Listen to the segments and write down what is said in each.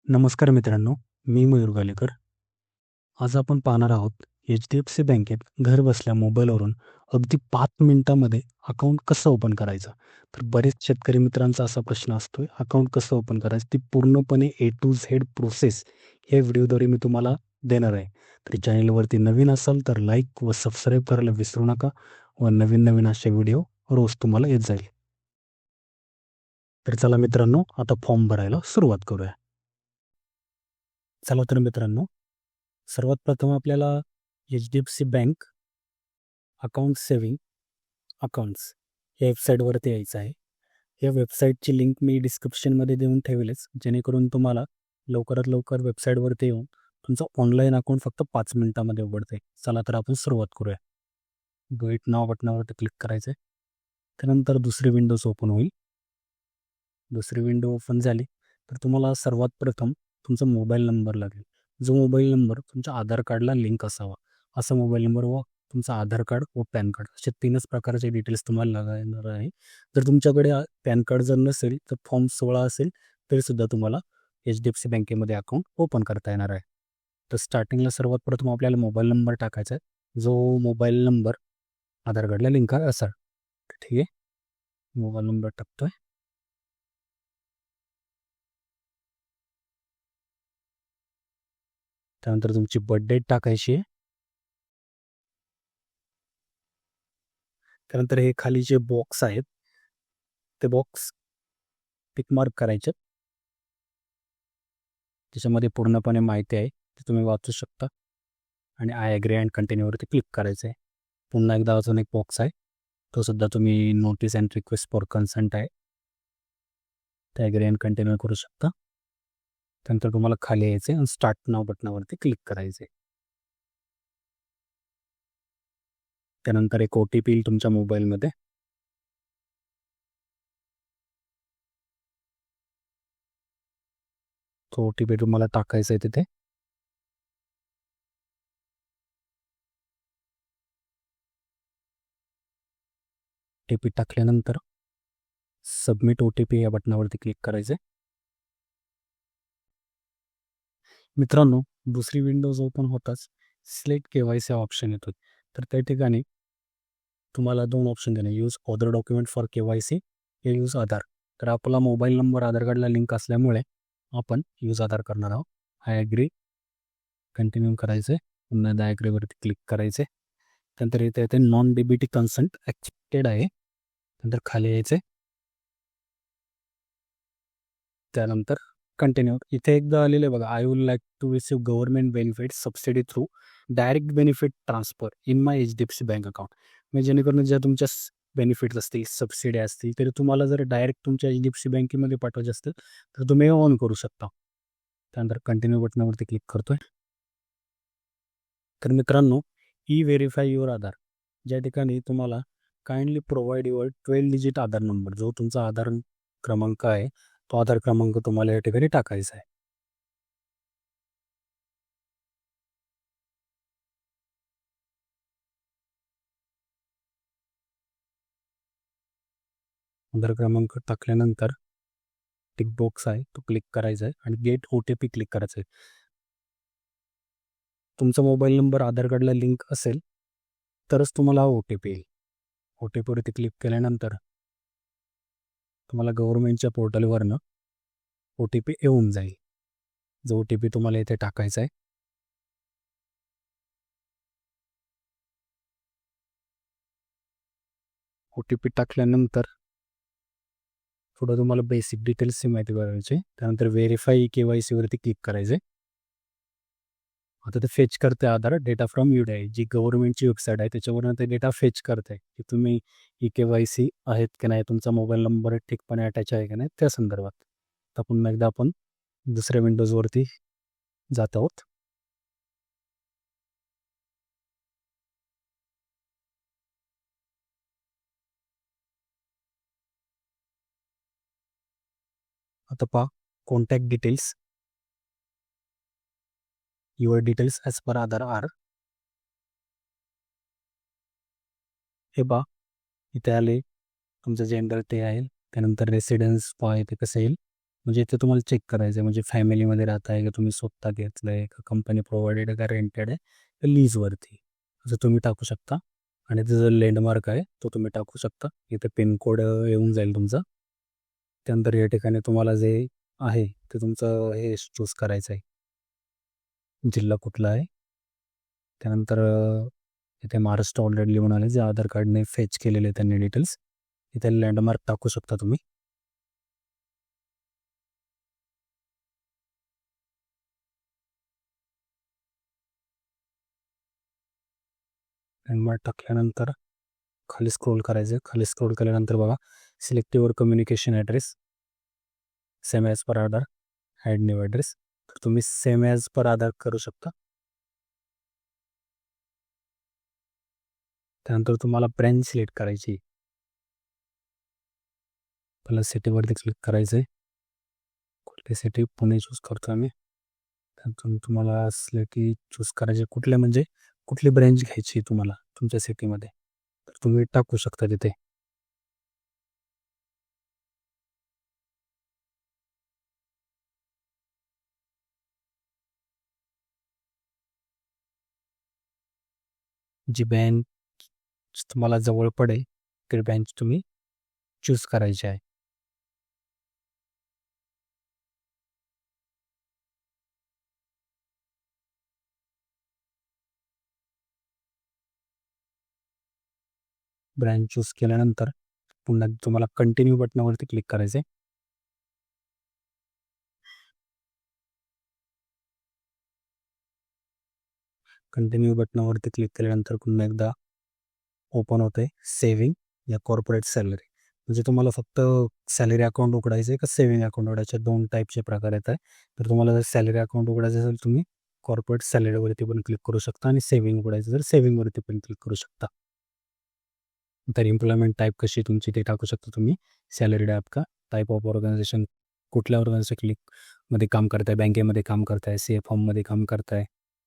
नमस्कार मित्रांनो, मी मयूर गालेकर. आज आपण पाहणार आहोत एच-डी-एफ-सी बँकेत घर बसल्या मोबाईलवरून अगदी 5 मिनिटांमध्ये अकाउंट कसं ओपन करायचं. तर बरेच शेतकरी मित्रांचा असा प्रश्न असतोय, अकाउंट कसं ओपन करायचं? ती पूर्णपणे ए टू झेड प्रोसेस या व्हिडिओद्वारे मी तुम्हाला देणार आहे. तर चॅनलवरती नवीन असाल तर लाईक व सबस्क्राईब करायला विसरू नका व नवीन-नवीन असे व्हिडिओ रोज तुम्हाला येत जाईल. तर चला मित्रांनो, आता फॉर्म भरायला सुरुवात करूया. चला तर मित्रांनो, सर्वात प्रथम आपल्याला HDFC bank account saving accounts या वेबसाईटवरती यायचं आहे. या वेबसाईटची लिंक मी डिस्क्रिप्शनमध्ये देऊन ठेवेलच, जेणेकरून तुम्हाला लवकरात लवकर वेबसाईटवरती येऊन तुमचं ऑनलाईन अकाउंट फक्त 5 मिनिटांमध्ये उघडते. चला तर आपण सुरुवात करूया. गो इट नाव बटनावरती क्लिक करायचं आहे. त्यानंतर दुसरी विंडोज ओपन होईल. दुसरी विंडो ओपन झाली तर तुम्हाला सर्वात प्रथम तुमचा मोबाईल नंबर लागेल. जो मोबाईल नंबर तुमच्या आधार कार्डला लिंक असावा, असा मोबाईल नंबर व तुमचं आधार कार्ड व पॅन कार्ड असे 3च प्रकारचे डिटेल्स तुम्हाला लागणार आहे. जर तुमच्याकडे पॅन कार्ड जर नसेल तर फॉर्म 16 असेल तरीसुद्धा तुम्हाला एच-डी-एफ-सी बँकेमध्ये अकाउंट ओपन करता येणार आहे. तर स्टार्टिंगला सर्वात प्रथम आपल्याला मोबाईल नंबर टाकायचा आहे. जो मोबाईल नंबर आधार कार्डला लिंक आहे असा. ठीक आहे, मोबाईल नंबर टाकतोय. त्यानंतर तुमची बर्थ डेट टाकायची आहे. त्यानंतर हे खाली जे बॉक्स आहेत ते बॉक्स टिक मार्क करायचे. त्याच्यामध्ये पूर्णपणे माहिती आहे ती तुम्ही वाचू शकता आणि आय ॲग्री अँड कंटिन्यूवरती क्लिक करायचं आहे. पुन्हा एकदा अजून एक बॉक्स आहे, तो सुद्धा तुम्ही notice and request for consent आहे, ते ॲग्री अँड कंटिन्यू करू शकता. त्यानंतर तुम्हाला खाली यायचं आहे आणि स्टार्ट नाव बटनावरती क्लिक करायचं आहे. त्यानंतर एक OTP येईल तुमच्या मोबाईलमध्ये. तो OTP तुम्हाला टाकायचा आहे तिथे. OTP टाकल्यानंतर सबमिट OTP या बटनावरती क्लिक करायचं आहे. मित्रांनो, दुसरी विंडोज ओपन होताच सिलेक्ट KYC हा ऑप्शन येतो. तर त्या ठिकाणी तुम्हाला 2 ऑप्शन देणे, use other document for KYC या यूज आधार. तर आपला मोबाईल नंबर आधार कार्डला लिंक असल्यामुळे आपण यूज आधार करणार आहोत. आय ॲग्री कंटिन्यू करायचं आहे. पुन्हा एकदा ॲग्रीवरती क्लिक करायचे. त्यानंतर इथे येते नॉन DBT कन्सेंट ॲक्सेप्टेड आहे. नंतर खाली यायचे. त्यानंतर कंटिन्यू. इथे एकदा आलेलं आहे बघा, I would like to receive government benefit subsidy through direct benefit transfer in my HDFC bank account. म्हणजे जेणेकरून ज्या तुमच्या बेनिफिट्स असतील, सबसिडी असतील, तरी तुम्हाला जर डायरेक्ट तुमच्या एच-डी-एफ-सी बँकेमध्ये पाठवायचे असतील तर तुम्ही ऑन करू शकता. त्यानंतर कंटिन्यू बटनावरती क्लिक करतोय. तर मित्रांनो, व्हेरीफाय युअर आधार, ज्या ठिकाणी तुम्हाला kindly provide your 12 digit Aadhaar number, जो तुमचा आधार क्रमांक आहे तो आधार क्रमांक तुम्हाला या ठिकाणी टाकायचा आहे. आधार क्रमांक टाकल्यानंतर टिक बॉक्स आहे तो क्लिक करायचा आहे आणि गेट OTP क्लिक करायचं आहे. तुमचा मोबाईल नंबर आधार कार्डला लिंक असेल तरच तुम्हाला हा OTP येईल. OTPवरती क्लिक केल्यानंतर तुम्हाला गव्हर्नमेंटच्या पोर्टलवरनं OTP येऊन जाईल. जो OTP तुम्हाला इथे टाकायचा आहे. OTP टाकल्यानंतर थोडं तुम्हाला बेसिक डिटेल्सची माहिती भरायची. त्यानंतर व्हेरीफाय KYCवरती क्लिक करायचे. आता ते फेच करते आधार डेटा फ्रॉम UDI, जी गव्हर्नमेंटची वेबसाईट आहे त्याच्यावरून ते डेटा फेच करते की तुम्ही KYC आहेत की नाही, तुमचा मोबाईल नंबर ठीकपणे अटॅच आहे की नाही त्या संदर्भात. तर पुन्हा एकदा आपण दुसऱ्या विंडोजवरती जात आहोत. आता पहा, contact details, your details as per Aadhaar are. हे पहा इथे आले, तुमचं जेंडर ते आहे. त्यानंतर रेसिडेन्स पहा इथे कसं येईल, म्हणजे इथे तुम्हाला चेक करायचं आहे म्हणजे फॅमिलीमध्ये राहत आहे का तुम्ही स्वतः घेतलं आहे का कंपनी प्रोव्हाइडेड आहे का रेंटेड आहे का लीजवरती असं तुम्ही टाकू शकता. आणि त्याचा जो लँडमार्क आहे तो तुम्ही टाकू शकता. इथे पिनकोड येऊन जाईल तुमचा. त्यानंतर या ठिकाणी तुम्हाला जे आहे ते तुमचं हे चूज करायचं आहे, जिल्हा कुठला आहे. त्यानंतर इथे महाराष्ट्र ऑलरेडी लिहून आले जे आधार कार्डने फेच केलेले त्यांनी डिटेल्स. इथे लँडमार्क टाकू शकता तुम्ही. लँडमार्क टाकल्यानंतर खाली स्क्रोल करायचं. खाली स्क्रोल केल्यानंतर बघा select your communication address same as per Aadhaar add new address. तर तुम्ही सेम ॲज पर आधार करू शकता. त्यानंतर तुम्हाला ब्रँच सिलेक्ट करायची. पहिला सिटीवरती क्लिक करायचं आहे. कुठली सिटी पुणे चूज करतो आम्ही. त्यातून तुम्हाला असलं की चूज करायचे कुठले म्हणजे कुठली ब्रँच घ्यायची तुम्हाला तुमच्या सिटीमध्ये तर तुम्ही टाकू शकता तिथे. जी ब्रँच तुम्हाला जवळ पडेल ती ब्रँच तुम्ही चूज करायची आहे. ब्रँच चूज केल्यानंतर पुन्हा तुम्हाला कंटिन्यू बटनावरती क्लिक करायचं आहे. कंटिन्यू बटनावरती क्लिक केल्यानंतर पुन्हा एकदा ओपन होते सेव्हिंग या कॉर्पोरेट सॅलरी. म्हणजे तुम्हाला फक्त सॅलरी अकाउंट उघडायचं आहे का सेव्हिंग अकाउंट उघडायचे दोन टाईपचे प्रकार येत आहे. तर तुम्हाला जर सॅलरी अकाउंट उघडायचं असेल तुम्ही कॉर्पोरेट सॅलरीवरती पण क्लिक करू शकता आणि सेव्हिंग उघडायचं तर सेव्हिंगवरती पण क्लिक करू शकता. तर एम्प्लॉयमेंट टाईप कशी तुमची ते टाकू शकता तुम्ही. सॅलरी टाईप का टाईप ऑफ ऑर्गनायझेशन कुठल्या ऑर्गनायझेशन क्लिकमध्ये काम करताय बँकेमध्ये काम करताय सी एफ फॉर्ममध्ये काम करताय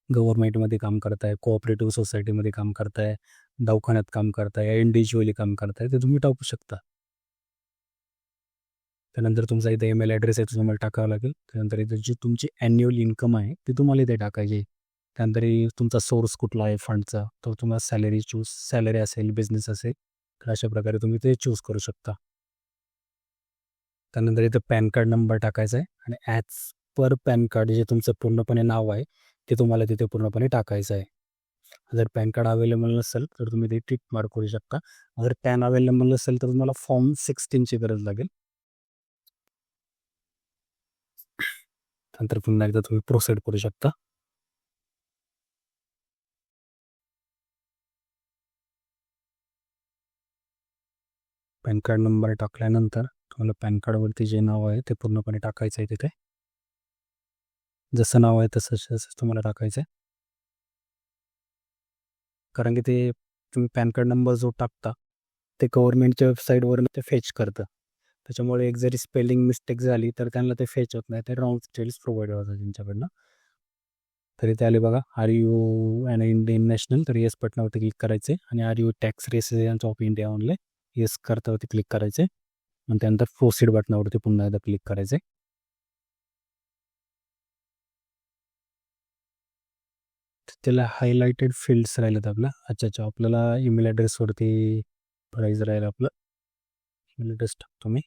गव्हर्नमेंटमध्ये काम करताय कोऑपरेटिव्ह सोसायटीमध्ये काम करताय दवाखान्यात काम करताय इंडिव्हिज्युअली काम करताय ते तुम्ही टाकू शकता. त्यानंतर तुमचा इथे ईमेल ॲड्रेस आहे तो तुम्हाला टाकावा लागेल. त्यानंतर इथे जी तुमची ॲन्युअल इन्कम आहे ती तुम्हाला इथे टाकायची. त्यानंतर तुमचा सोर्स कुठला आहे फंडचा तो तुम्हाला सॅलरी असेल बिझनेस असेल तर अशा प्रकारे तुम्ही ते चूज करू शकता. त्यानंतर इथं पॅन कार्ड नंबर टाकायचा आहे आणि ॲज पर पॅन कार्ड जे तुमचं पूर्णपणे नाव आहे ते तुम्हाला तिथे पूर्णपणे टाकायचं आहे. जर पॅन कार्ड अवेलेबल नसेल तर तुम्ही ते टिक मार्क करू शकता. जर पॅन अवेलेबल नसेल तर तुम्हाला फॉर्म 16ची गरज लागेल. नंतर पुन्हा एकदा तुम्ही प्रोसीड करू शकता. पॅन कार्ड नंबर टाकल्यानंतर तुम्हाला पॅन कार्डवरती जे नाव आहे ते पूर्णपणे टाकायचं आहे तिथे. जसं नाव आहे तसं तुम्हाला टाकायचं आहे. कारण की ते तुम्ही पॅन कार्ड नंबर जो टाकता ते गव्हर्नमेंटच्या वेबसाईटवरून ते फेच करतं. त्याच्यामुळे एक जरी स्पेलिंग मिस्टेक झाली तर त्यांना ते फेच होत नाही. ते रॉंग डिटेल्स प्रोव्हाइड होतात त्यांच्याकडनं. तरी ते आले बघा are you an Indian national तर येस बटनावरती क्लिक करायचे आणि are you tax resident of India online yes करतावरती क्लिक करायचे आणि त्यानंतर प्रोसीड बटनावरती पुन्हा एकदा क्लिक करायचे. त्याला हायलाइटेड फील्ड्स राहिलेत आपल्या. अच्छा आपल्याला ईमेल ॲड्रेसवरती भरायचं राहिलं आपलं. ईमेल ॲड्रेस टाकतो मी.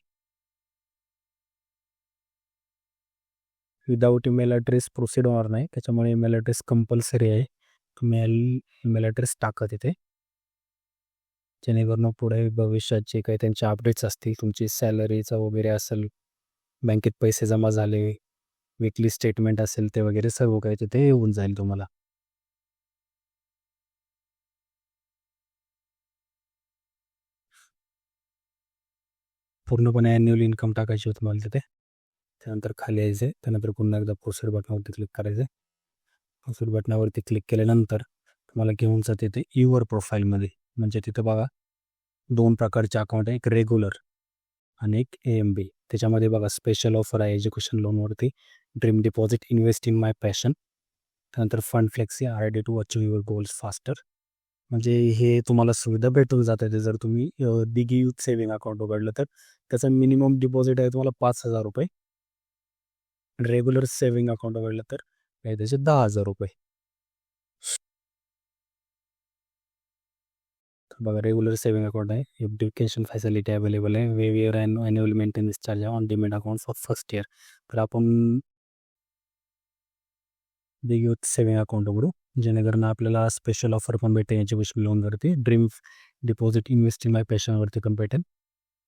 विदाऊट ईमेल ॲड्रेस प्रोसीड होणार नाही त्याच्यामुळे ईमेल ॲड्रेस कंपल्सरी आहे. तुम्ही ईमेल ॲड्रेस टाका तिथे जेणेकरून पुढे भविष्यात जे काही त्यांचे अपडेट्स असतील तुमची सॅलरीचं वगैरे असेल बँकेत पैसे जमा झाले विकली स्टेटमेंट असेल ते वगैरे सर्व काही तिथे येऊन जाईल तुम्हाला. पूर्णपणे ॲन्युअल इन्कम टाकायची होती मला तिथे. त्यानंतर खाली यायचं आहे. त्यानंतर पुन्हा एकदा प्रोसीड बटनावरती क्लिक करायचं आहे. प्रोसीड बटनावरती क्लिक केल्यानंतर तुम्हाला घेऊन जाते ते युअर प्रोफाईलमध्ये. म्हणजे तिथं बघा 2 प्रकारचे अकाउंट आहे. एक रेग्युलर आणि एक AMB. त्याच्यामध्ये बघा स्पेशल ऑफर आहे एज्युकेशन लोनवरती dream deposit invest in my passion. त्यानंतर fund flexi RD to achieve your goals faster. म्हणजे हे तुम्हाला सुविधा भेटून जाते ते जर तुम्ही दिगी यूथ सेव्हिंग अकाउंट उघडलं तर त्याचा मिनिमम डिपॉझिट आहे तुम्हाला ₹5,000 रेग्युलर सेव्हिंग अकाउंट उघडलं तर काय त्याचे 10,000 रुपये. तर बघा रेग्युलर सेव्हिंग अकाउंट आहे, एज्युकेशन फॅसिलिटी अवेलेबल आहे, वेवियर ॲन्युअल मेंटेनन्स चार्ज आहे on demat account for first year. तर आपण युथ सेव्हिंग अकाउंट उघडू, जेणेकरून आपल्याला स्पेशल ऑफर पण भेटेल एज्युकेशन लोनवरती. ड्रीम डिपॉझिट इन्व्हेस्टिंग माय पॅशनवरती पण भेटेल.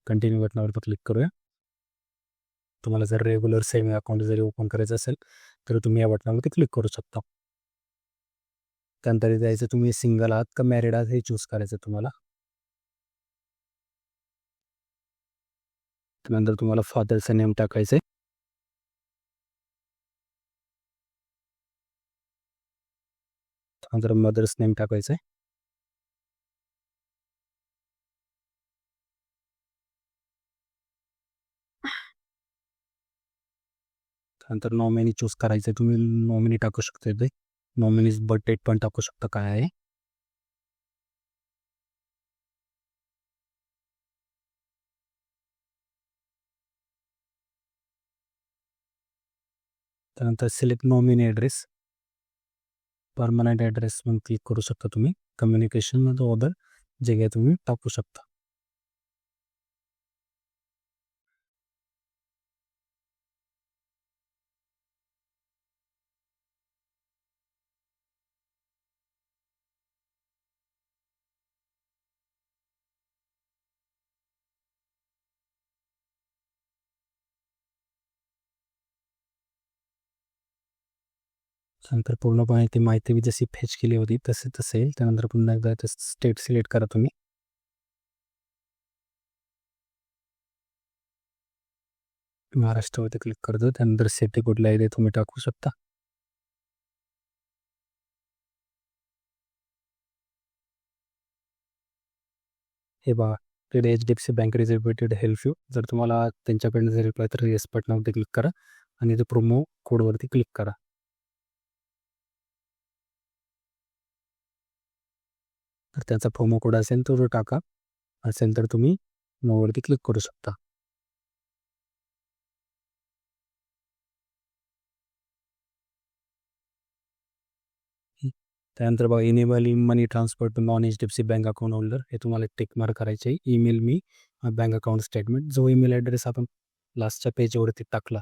कंटिन्यू बटनावर क्लिक करूया. तुम्हाला जर रेग्युलर सेव्हिंग अकाउंट जरी ओपन करायचं असेल तर तुम्ही या बटनावरती क्लिक करू शकता. त्यानंतर द्यायचं तुम्ही सिंगल आहात का मॅरिड आहात हे चूज करायचं तुम्हाला. त्यानंतर तुम्हाला फादरचं नेम टाकायचं आहे. त्यानंतर मदर्स नेम टाकायचं आहे. त्यानंतर नॉमिनी चूज करायचं आहे. तुम्ही नॉमिनी टाकू शकता इथे. नॉमिनीज बर्थ डेट पण टाकू शकता काय आहे. त्यानंतर select nominee address, permanent address म्हणून क्लिक करू शकता तुम्ही. कम्युनिकेशनमध्ये ऑर्डर जे काय तुम्ही टाकू शकता. त्यानंतर पूर्णपणे ती माहिती जशी फेच केली होती तसे येईल. त्यानंतर पुन्हा एकदा स्टेट सिलेक्ट करा तुम्ही. महाराष्ट्रावरती क्लिक करतो. त्यानंतर सिटी कुठला आहे ते तुम्ही टाकू शकता. हे बघा तिथे HDFC बँक रिझर्वेटेड हेल्प यू. जर तुम्हाला त्यांच्याकडनं जर रिप्लाय तर येस बटनावरती क्लिक करा आणि ते प्रोमो कोडवरती क्लिक करा. तर त्याचा प्रोमो कोड असेल तो जो टाका, असेल तर तुम्ही नोवरती क्लिक करू शकता. त्यानंतर बघा enable money transfer to non HDFC bank account holder हे तुम्हाला टिक मार्क करायचे आहे. Email me bank account statement. जो ईमेल ॲड्रेस आपण लास्टच्या पेजवरती टाकला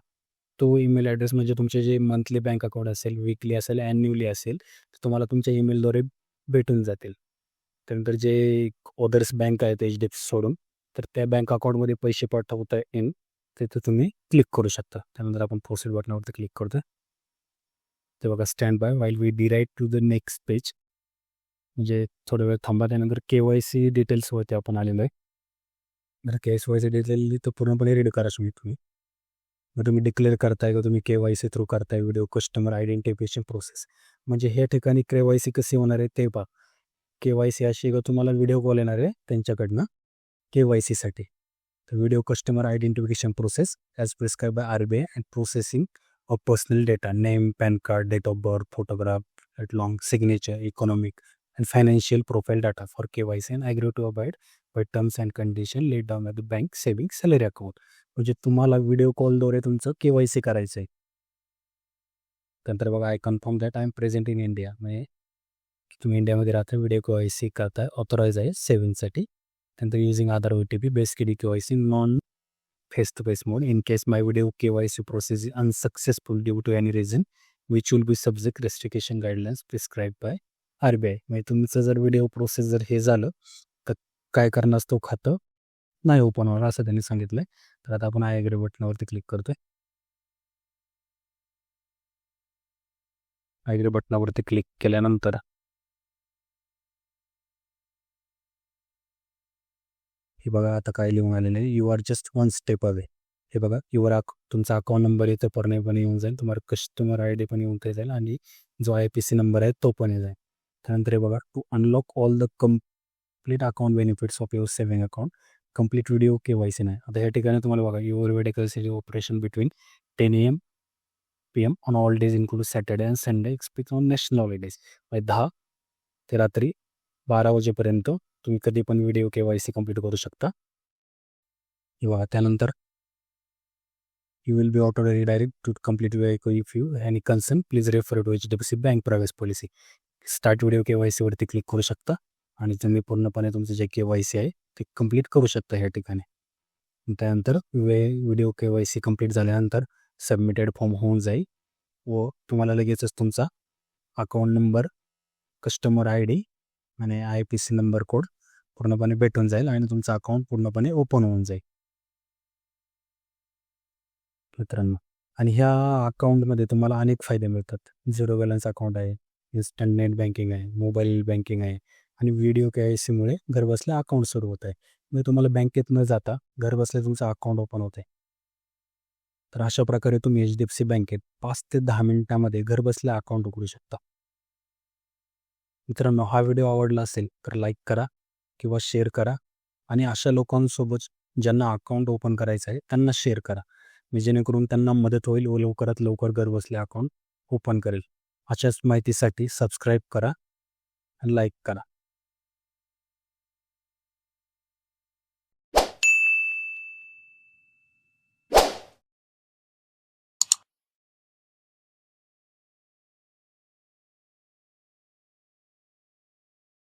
तो ईमेल ॲड्रेस म्हणजे तुमचे जे मंथली बँक अकाउंट असेल, वीकली असेल, ॲन्युअली असेल तर तुम्हाला तुमच्या ईमेलद्वारे भेटून जातील. त्यानंतर जे अदर्स बँक आहेत HDFC सोडून तर त्या बँक अकाउंटमध्ये पैसे पाठवता येईल तिथे तुम्ही क्लिक करू शकता. त्यानंतर आपण प्रोसीड बटनावरती क्लिक करतो. ते बघा stand by while we direct to the next page. म्हणजे थोडा वेळ थांबा. त्यानंतर KYC डिटेल्सवरती आपण आलेलो आहे. तर KYC डिटेल तर पूर्णपणे रीड करा तुम्ही. मग तुम्ही डिक्लेअर करताय का तुम्ही KYC थ्रू करताय व्हिडिओ कस्टमर आयडेंटिफिकेशन प्रोसेस. म्हणजे ह्या ठिकाणी KYC कशी होणार आहे ते पहा. KYC अशी का तुम्हाला व्हिडिओ कॉल येणार आहे त्यांच्याकडनं KYCसाठी. तर video customer identification process as prescribe by RBI and processing of personal data name, PAN card, date of birth, photograph, long signature, economic and financial profile data for KYC and agree to abide by terms and condition laid down at the bank saving salary account. म्हणजे तुम्हाला video कॉलद्वारे तुमचं KYC करायचं आहे. त्यानंतर बघा I confirm that I am present in India. म्हणजे तुम्ही इंडियामध्ये राहता, व्हिडिओ KYC करताय, ऑथोराईज आहे सेव्हिंगसाठी. त्यानंतर using Aadhaar OTP basically KYC non face to face mode. In case my video KYC process is unsuccessful due to any reason which will be subject restriction guidelines prescribe by RBI. म्हणजे तुमचं जर video process जर हे झालं तर काय कारणास्तव खातं नाही ओपन होणार असं त्यांनी सांगितलं आहे. तर आता आपण आय ॲग्री बटनावरती क्लिक करतोय. आय ॲग्री बटनावरती क्लिक केल्यानंतर हे बघा आता काय लिहून आलेलं आहे, you are just one step away. हे बघा युअर तुमचा अकाउंट नंबर इथे पूर्णपणे येऊन जाईल, तुम्हाला कस्टमर ID पण येऊन जाईल आणि जो IPC नंबर आहे तो पण येईल. त्यानंतर हे बघा to unlock all the complete account benefits of your saving account complete video KYC नाही. आता या ठिकाणी तुम्हाला बघा your medical city operation between 10 AM PM on all days include Saturday and Sunday expect on national holidays. म्हणजे 10 ते रात्री 12 वाजेपर्यंत तुम्ही कधी पण व्हिडिओ KYC कंप्लीट करू शकता. किंवा त्यानंतर You will be auto redirect to complete your if you any concern, please refer to HDFC Bank privacy policy. Start video KYC वरती क्लिक करू शकता आणि तुम्ही पूर्णपणे तुमचं जे KYC आहे ते कंप्लीट करू शकता ह्या ठिकाणी. त्यानंतर व्हिडिओ KYC कंप्लीट झाल्यानंतर सबमिटेड फॉर्म होऊन जाईल व तुम्हाला लगेचच तुमचा अकाउंट नंबर, कस्टमर ID आणि IFSC नंबर कोड पूर्णपणे भेटून जाईल आणि तुमचं अकाउंट पूर्णपणे ओपन होऊन जाईल मित्रांनो. आणि ह्या अकाउंटमध्ये तुम्हाला अनेक फायदे मिळतात. झिरो बॅलन्स अकाउंट आहे, इन्स्टंट नेट बँकिंग आहे, मोबाईल बँकिंग आहे आणि व्हिडिओ KYCमुळे घरबसल्या अकाउंट सुरू होत आहे. म्हणजे तुम्हाला बँकेत न जाता घरबसल्या तुमचं अकाउंट ओपन होत आहे. तर अशा प्रकारे तुम्ही HDFC बँकेत 5 ते 10 मिनिटामध्ये घरबसल्या अकाउंट उघडू शकता. मित्रांनो, हा व्हिडिओ आवडला असेल तर लाईक करा किंवा शेअर करा आणि अशा लोकांसोबत ज्यांना अकाउंट ओपन करायचं आहे त्यांना शेअर करा, जेणेकरून त्यांना मदत होईल व लवकरात लवकर घरबसल्या अकाउंट ओपन करेल. अशाच माहितीसाठी सबस्क्राईब करा आणि लाईक करा.